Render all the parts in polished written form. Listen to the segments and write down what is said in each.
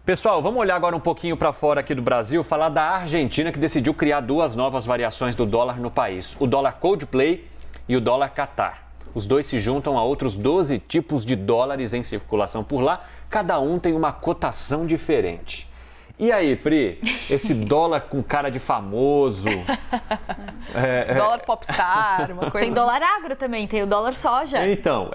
Pessoal, vamos olhar agora um pouquinho para fora aqui do Brasil, falar da Argentina, que decidiu criar duas novas variações do dólar no país. O dólar Coldplay e o dólar Qatar. Os dois se juntam a outros 12 tipos de dólares em circulação por lá. Cada um tem uma cotação diferente. E aí, Pri, esse dólar com cara de famoso... Dólar popstar, uma coisa... Tem dólar agro também, tem o dólar soja. Então,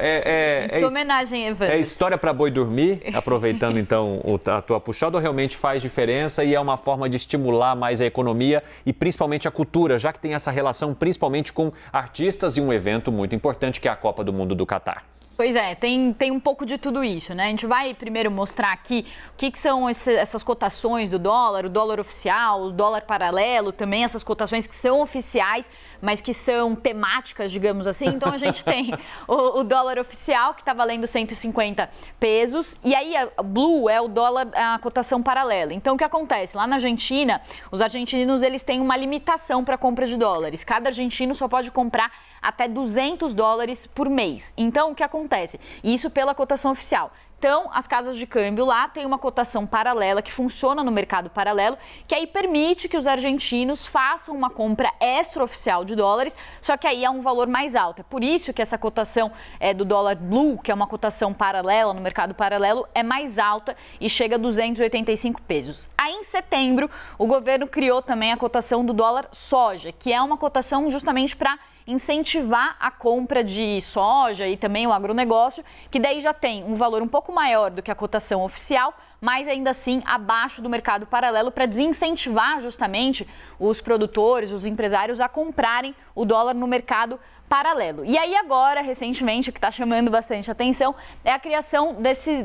Em sua homenagem, Evandro. É história para boi dormir, aproveitando então a tua puxada, ou realmente faz diferença e é uma forma de estimular mais a economia e principalmente a cultura, já que tem essa relação principalmente com artistas e um evento muito importante que é a Copa do Mundo do Catar. Pois é, tem um pouco de tudo isso, né? A gente vai primeiro mostrar aqui o que são essas cotações do dólar, o dólar oficial, o dólar paralelo, também essas cotações que são oficiais, mas que são temáticas, digamos assim. Então a gente tem o dólar oficial, que está valendo 150 pesos, e aí a Blue é o dólar, a cotação paralela. Então o que acontece? Lá na Argentina, os argentinos eles têm uma limitação para compra de dólares. Cada argentino só pode comprar até 200 dólares por mês. Então, o que acontece? Isso pela cotação oficial. Então, as casas de câmbio lá têm uma cotação paralela que funciona no mercado paralelo, que aí permite que os argentinos façam uma compra extraoficial de dólares, só que aí é um valor mais alto. É por isso que essa cotação do dólar Blue, que é uma cotação paralela no mercado paralelo, é mais alta e chega a 285 pesos. Aí, em setembro, o governo criou também a cotação do dólar soja, que é uma cotação justamente para incentivar a compra de soja e também o agronegócio, que daí já tem um valor um pouco maior do que a cotação oficial, mas ainda assim abaixo do mercado paralelo para desincentivar justamente os produtores, os empresários a comprarem o dólar no mercado paralelo. E aí agora, recentemente, o que está chamando bastante atenção é a criação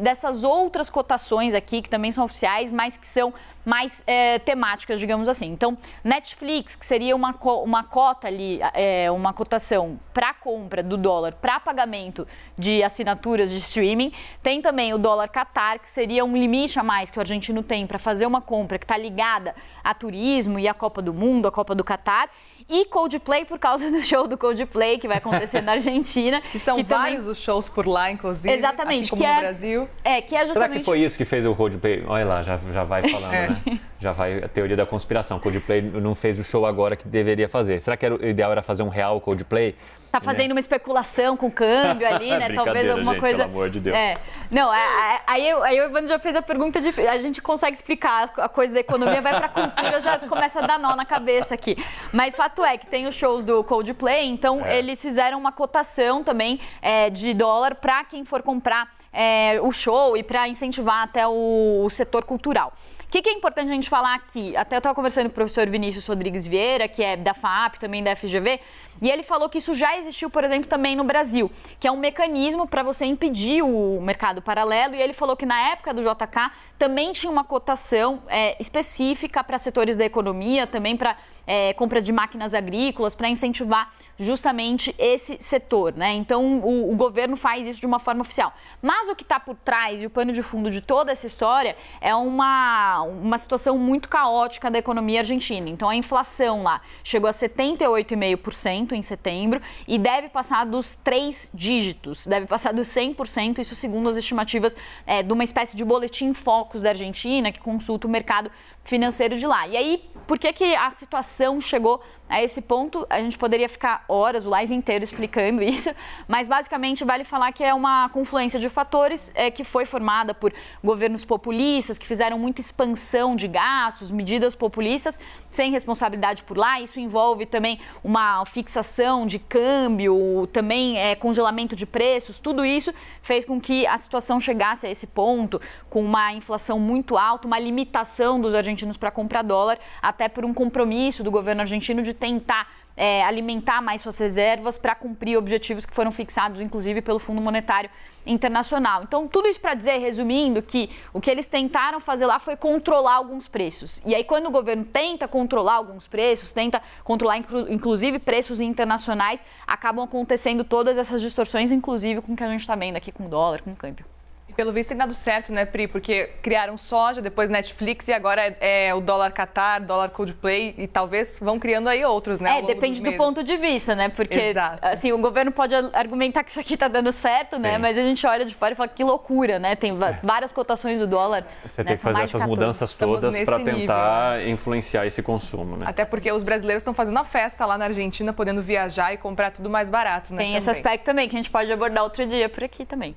dessas outras cotações aqui, que também são oficiais, mas que são mais temáticas, digamos assim. Então, Netflix, que seria uma cota ali, uma cotação para compra do dólar para pagamento de assinaturas de streaming. Tem também o dólar Qatar, que seria um limite a mais que o argentino tem para fazer uma compra que está ligada a turismo e a Copa do Mundo, a Copa do Qatar. E Coldplay, por causa do show do Coldplay, que vai acontecer na Argentina. Que são vários os shows por lá, inclusive. Exatamente. Assim como no Brasil. Que é justamente... Será que foi isso que fez o Coldplay? Olha lá, já vai falando, né? Já vai a teoria da conspiração. Coldplay não fez o show agora que deveria fazer. Será que o ideal era fazer um real Coldplay? Tá fazendo uma especulação com o câmbio ali, né? Talvez alguma coisa... Pelo amor de Deus. Não, aí o Evandro já fez a pergunta de... A gente consegue explicar a coisa da economia, vai pra cultura, já começa a dar nó na cabeça aqui. Mas fato é que tem os shows do Coldplay, então eles fizeram uma cotação também de dólar para quem for comprar o show e para incentivar até o setor cultural. O que é importante a gente falar aqui? Até eu estava conversando com o professor Vinícius Rodrigues Vieira, que é da FAAP, também da FGV, e ele falou que isso já existiu, por exemplo, também no Brasil, que é um mecanismo para você impedir o mercado paralelo, e ele falou que na época do JK também tinha uma cotação específica para setores da economia, também para compra de máquinas agrícolas, para incentivar justamente esse setor, né? Então, o governo faz isso de uma forma oficial. Mas o que está por trás e o pano de fundo de toda essa história é uma situação muito caótica da economia argentina. Então, a inflação lá chegou a 78,5% em setembro e deve passar dos 3 dígitos, deve passar dos 100%, isso segundo as estimativas de uma espécie de boletim Focus da Argentina, que consulta o mercado financeiro de lá. E aí, por que a situação chegou a esse ponto? A gente poderia ficar horas, o live inteiro explicando isso, mas basicamente vale falar que é uma confluência de fatores que foi formada por governos populistas, que fizeram muita expansão de gastos, medidas populistas, sem responsabilidade por lá. Isso envolve também uma fixação de câmbio, também congelamento de preços. Tudo isso fez com que a situação chegasse a esse ponto, com uma inflação muito alta, uma limitação dos argentinos para comprar dólar, até por um compromisso do governo argentino de tentar alimentar mais suas reservas para cumprir objetivos que foram fixados, inclusive, pelo Fundo Monetário Internacional. Então, tudo isso para dizer, resumindo, que o que eles tentaram fazer lá foi controlar alguns preços. E aí, quando o governo tenta controlar alguns preços, tenta controlar, inclusive, preços internacionais, acabam acontecendo todas essas distorções, inclusive com o que a gente está vendo aqui com o dólar, com o câmbio. E pelo visto tem dado certo, né, Pri? Porque criaram soja, depois Netflix e agora é o dólar Qatar, dólar Coldplay e talvez vão criando aí outros, né? Depende do ponto de vista, né? Porque, Exato. assim, o governo pode argumentar que isso aqui tá dando certo, né? Sim. Mas a gente olha de fora e fala que loucura, né? Tem várias cotações do dólar. Você né? tem que São fazer mais de essas 14. mudanças todas nesse para nível, tentar influenciar esse consumo, né? Até porque os brasileiros estão fazendo a festa lá na Argentina, podendo viajar e comprar tudo mais barato, né? Tem esse também. aspecto também, que a gente pode abordar outro dia por aqui também.